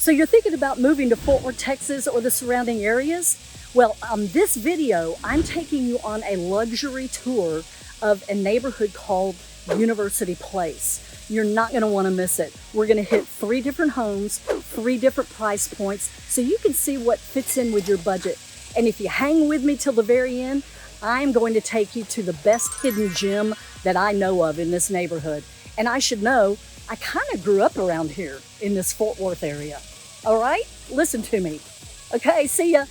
So you're thinking about moving to Fort Worth, Texas or the surrounding areas? Well, on this video, I'm taking you on a luxury tour of a neighborhood called University Place. You're not going to want to miss it. We're going to hit 3 different homes, 3 different price points, so you can see what fits in with your budget. And if you hang with me till the very end, I'm going to take you to the best hidden gem that I know of in this neighborhood. And I should know, I kind of grew up around here in this Fort Worth area. All right, listen to me. Okay, see ya.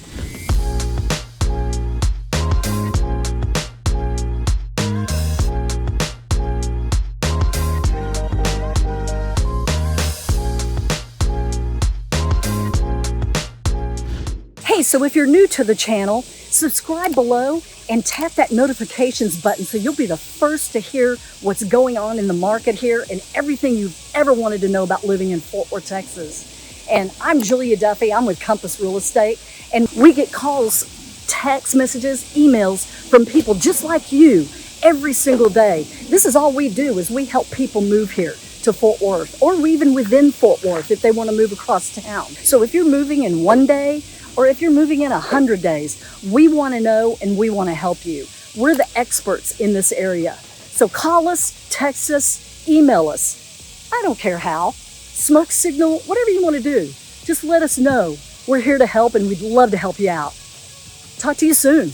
Hey, so if you're new to the channel, subscribe below and tap that notifications button so you'll be the first to hear what's going on in the market here and everything you've ever wanted to know about living in Fort Worth, Texas. And I'm Julia Duffy, I'm with Compass Real Estate, and we get calls, text messages, emails from people just like you every single day. This is all we do, is we help people move here to Fort Worth, or even within Fort Worth if they want to move across town. So if you're moving in one day, or if you're moving in 100 days, we want to know and we want to help you. We're the experts in this area. So call us, text us, email us. I don't care how. Smoke signal, whatever you want to do. Just let us know. We're here to help and we'd love to help you out. Talk to you soon.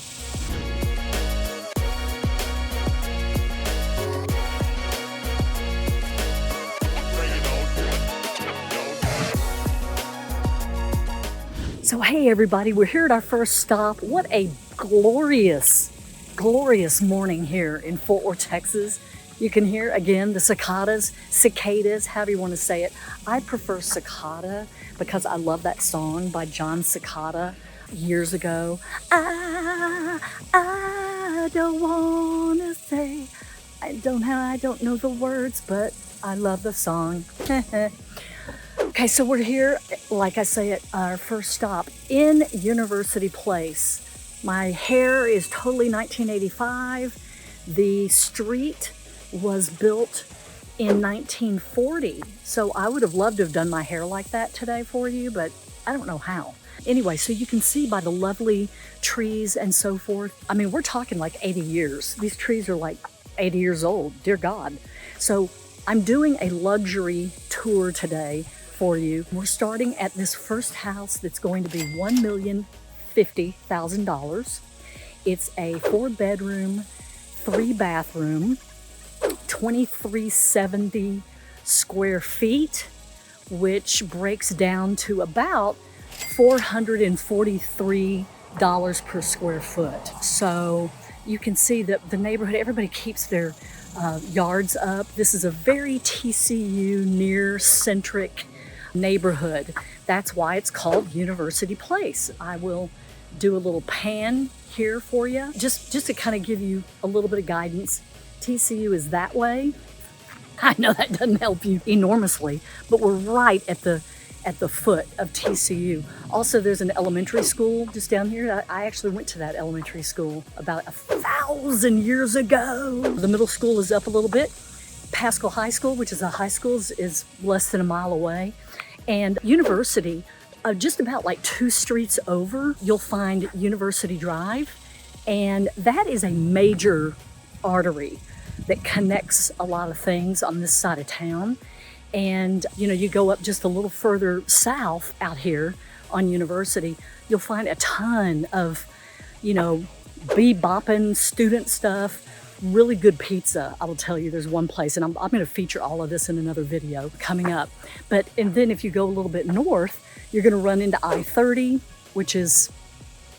So hey everybody, we're here at our first stop. What a glorious, glorious morning here in Fort Worth, Texas. You can hear, again, the cicadas, however you want to say it. I prefer cicada because I love that song by John Cicada years ago. I don't want to say, I don't know the words, but I love the song. Okay, so we're here, like I say, at our first stop in University Place. My hair is totally 1985. The street was built in 1940. So I would have loved to have done my hair like that today for you, but I don't know how. Anyway, so you can see by the lovely trees and so forth. I mean, we're talking like 80 years. These trees are like 80 years old, dear God. So I'm doing a luxury tour today for you. We're starting at this first house that's going to be $1,050,000. It's a 4-bedroom, 3-bathroom, 2,370 square feet, which breaks down to about $443 per square foot. So you can see that the neighborhood, everybody keeps their yards up. This is a very TCU near-centric neighborhood. That's why it's called University Place. I will do a little pan here for you, just to kind of give you a little bit of guidance. TCU is that way. I know that doesn't help you enormously, but we're right at the foot of TCU. Also, there's an elementary school just down here. I actually went to that elementary school about 1,000 years ago. The middle school is up a little bit. Pascal High School, which is a high school, is less than a mile away. And University, just about like 2 streets over, you'll find University Drive. And that is a major artery that connects a lot of things on this side of town. And, you know, you go up just a little further south out here on University, you'll find a ton of, you know, bebopping student stuff. Really good pizza. I will tell you, there's one place, and I'm going to feature all of this in another video coming up. And then if you go a little bit north, you're going to run into I-30, which is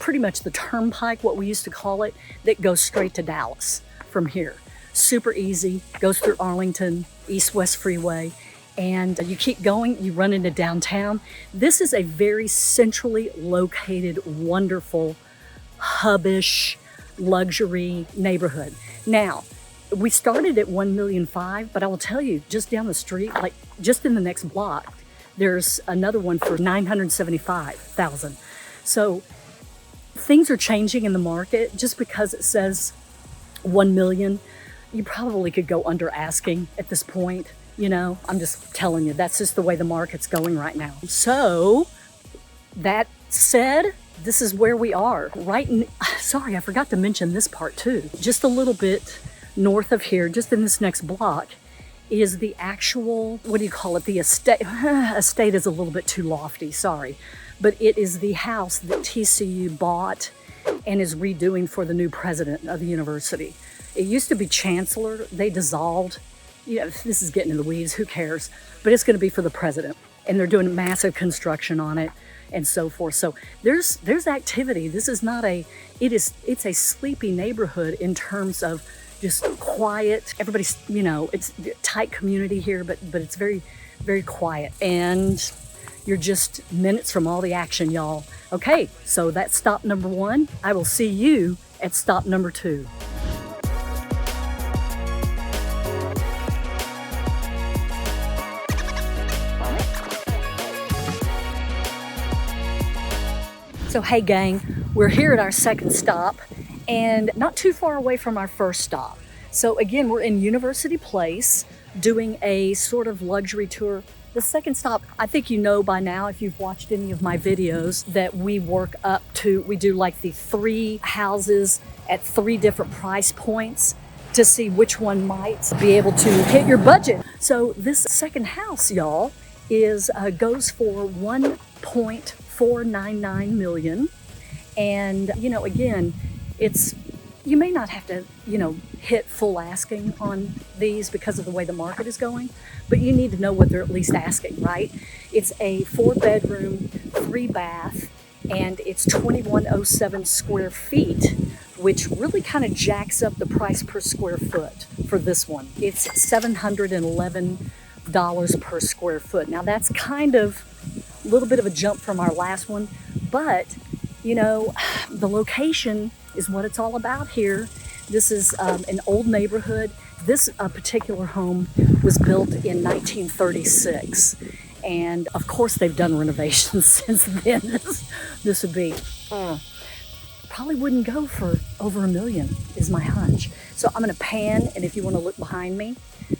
pretty much the turnpike, what we used to call it, that goes straight to Dallas from here. Super easy, goes through Arlington, East-West Freeway, and you keep going, you run into downtown. This is a very centrally located, wonderful, hubbish, luxury neighborhood. Now, we started at $1.5 million, but I will tell you, just down the street, like just in the next block, there's another one for $975,000. So things are changing in the market. Just because it says 1 million, you probably could go under asking at this point. You know, I'm just telling you, that's just the way the market's going right now. So that said, this is where we are. Sorry, I forgot to mention this part too. Just a little bit north of here, just in this next block, is the actual, what do you call it? The estate. Estate is a little bit too lofty, sorry. But it is the house that TCU bought and is redoing for the new president of the university. It used to be chancellor, they dissolved. You know, this is getting in the weeds, who cares? But it's gonna be for the president. And they're doing massive construction on it and so forth. So there's activity. This is not it's a sleepy neighborhood in terms of just quiet. Everybody's, you know, it's a tight community here, but it's very, very quiet. And you're just minutes from all the action, y'all. Okay, so that's stop number 1. I will see you at stop number 2. So hey gang, we're here at our second stop and not too far away from our first stop. So again, we're in University Place doing a sort of luxury tour. The second stop, I think you know by now if you've watched any of my videos that we work up to, we do like the 3 houses at 3 different price points to see which one might be able to hit your budget. So this second house, y'all, goes for $1.499 million. And, you know, again, you may not have to, you know, hit full asking on these because of the way the market is going, but you need to know what they're at least asking, right? It's a 4-bedroom, 3-bath, and it's 2107 square feet, which really kind of jacks up the price per square foot for this one. It's $711 per square foot. Now that's kind of a little bit of a jump from our last one, but you know, the location is what it's all about here. This is an old neighborhood. This particular home was built in 1936. And of course they've done renovations since then. This would be, probably wouldn't go for over $1 million is my hunch. So I'm gonna pan, and if you wanna look behind me,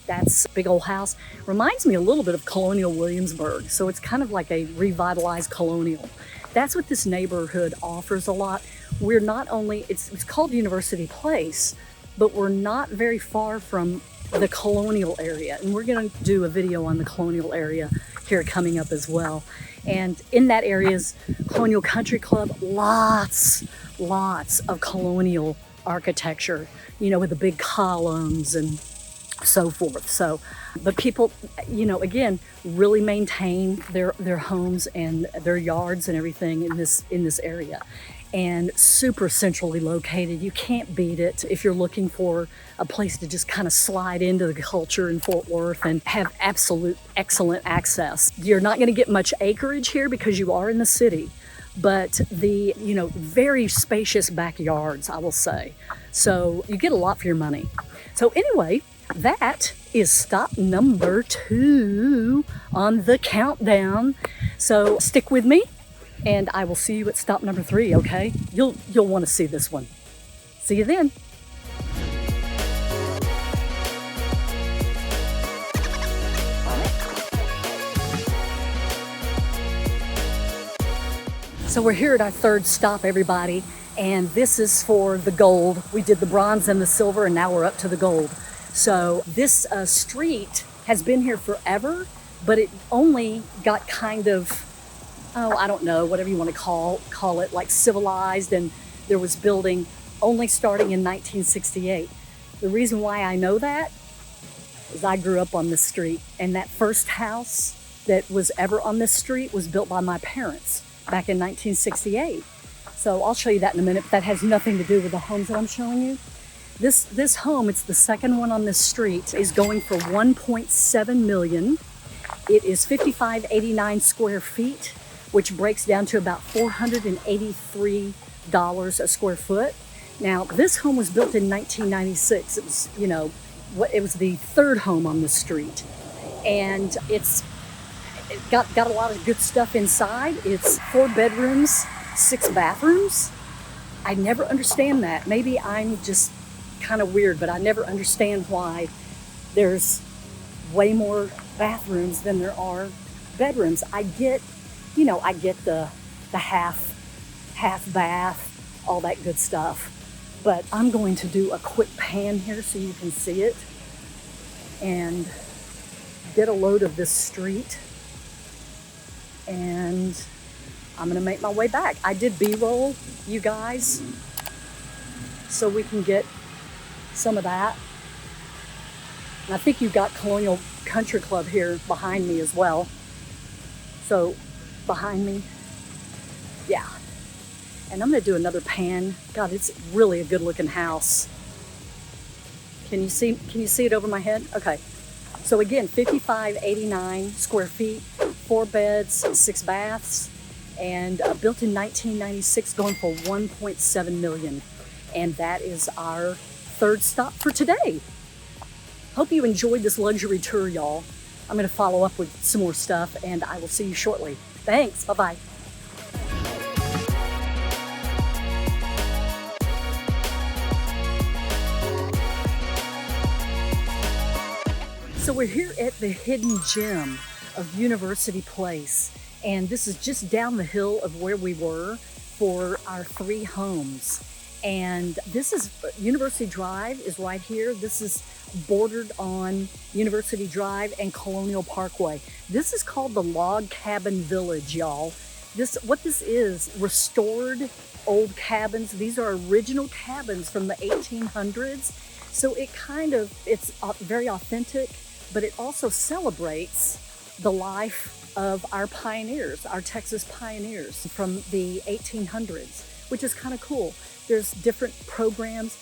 that's a big old house. Reminds me a little bit of Colonial Williamsburg. So it's kind of like a revitalized colonial. That's what this neighborhood offers a lot. We're not only, it's called University Place, but we're not very far from the colonial area. And we're gonna do a video on the colonial area here coming up as well. And in that area is Colonial Country Club, lots of colonial architecture, you know, with the big columns and so forth. So, but people, you know, again, really maintain their homes and their yards and everything in this area, and super centrally located. You can't beat it if you're looking for a place to just kind of slide into the culture in Fort Worth and have absolute excellent access. You're not going to get much acreage here because you are in the city, but the, you know, very spacious backyards, I will say. So you get a lot for your money. So anyway, that is stop number 2 on the countdown. So stick with me and I will see you at stop number 3, okay? You'll want to see this one. See you then. So we're here at our third stop, everybody, and this is for the gold. We did the bronze and the silver, and now we're up to the gold. So this street has been here forever, but it only got kind of, I don't know, whatever you want to call it, like civilized, and there was building only starting in 1968. The reason why I know that is I grew up on this street, and that first house that was ever on this street was built by my parents back in 1968. So I'll show you that in a minute, but that has nothing to do with the homes that I'm showing you. This home, it's the second one on this street, is going for $1.7 million. It is 5589 square feet, which breaks down to about $483 a square foot. Now, this home was built in 1996. It was, you know, it was the third home on the street, and it got a lot of good stuff inside. It's 4 bedrooms, 6 bathrooms. I never understand that. Maybe I'm just kind of weird, but I never understand why there's way more bathrooms than there are bedrooms. I get, I get the half bath, all that good stuff. But I'm going to do a quick pan here so you can see it and get a load of this street. And I'm gonna make my way back. I did B-roll, you guys, so we can get some of that. And I think you've got Colonial Country Club here behind me as well. So behind me, yeah. And I'm gonna do another pan. God, it's really a good looking house. Can you see it over my head? Okay. So again, 5589 square feet, 4 beds, 6 baths, and built in 1996, going for 1.7 million. And that is our third stop for today. Hope you enjoyed this luxury tour, y'all. I'm gonna follow up with some more stuff, and I will see you shortly. Thanks, bye-bye. So we're here at the hidden gem of University Place, and this is just down the hill of where we were for our 3 homes. And this is University Drive is right here. This is bordered on University Drive and Colonial Parkway. This is called the Log Cabin Village, y'all. What this is, restored old cabins. These are original cabins from the 1800s. So it's very authentic, but it also celebrates the life of our pioneers, our Texas pioneers from the 1800s, which is kind of cool. There's different programs.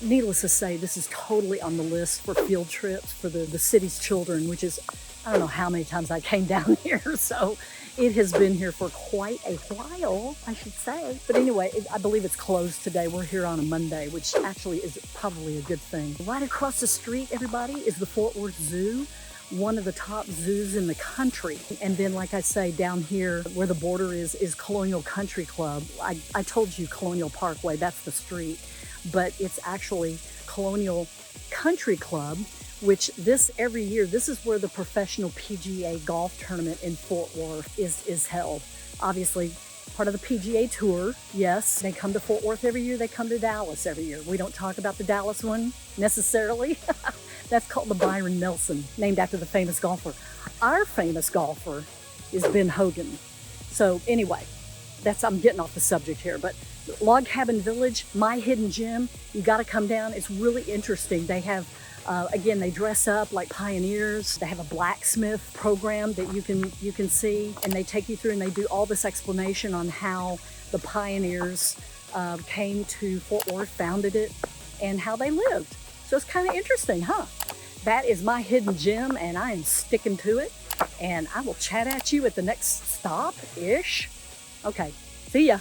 Needless to say, this is totally on the list for field trips for the city's children, which is, I don't know how many times I came down here. So it has been here for quite a while, I should say. But anyway, I believe it's closed today. We're here on a Monday, which actually is probably a good thing. Right across the street, everybody, is the Fort Worth Zoo, one of the top zoos in the country. And then, like I say, down here where the border is Colonial Country Club. I told you Colonial Parkway, that's the street, but it's actually Colonial Country Club, which every year, this is where the professional PGA golf tournament in Fort Worth is held. Obviously, part of the PGA Tour, yes. They come to Fort Worth every year. They come to Dallas every year. We don't talk about the Dallas one necessarily. That's called the Byron Nelson, named after the famous golfer. Our famous golfer is Ben Hogan. So anyway, I'm getting off the subject here, but Log Cabin Village, my hidden gem, you gotta come down. It's really interesting. They have, again, they dress up like pioneers. They have a blacksmith program that you can see, and they take you through and they do all this explanation on how the pioneers came to Fort Worth, founded it, and how they lived. So it's kind of interesting, huh? That is my hidden gem, and I am sticking to it. And I will chat at you at the next stop-ish. Okay, see ya.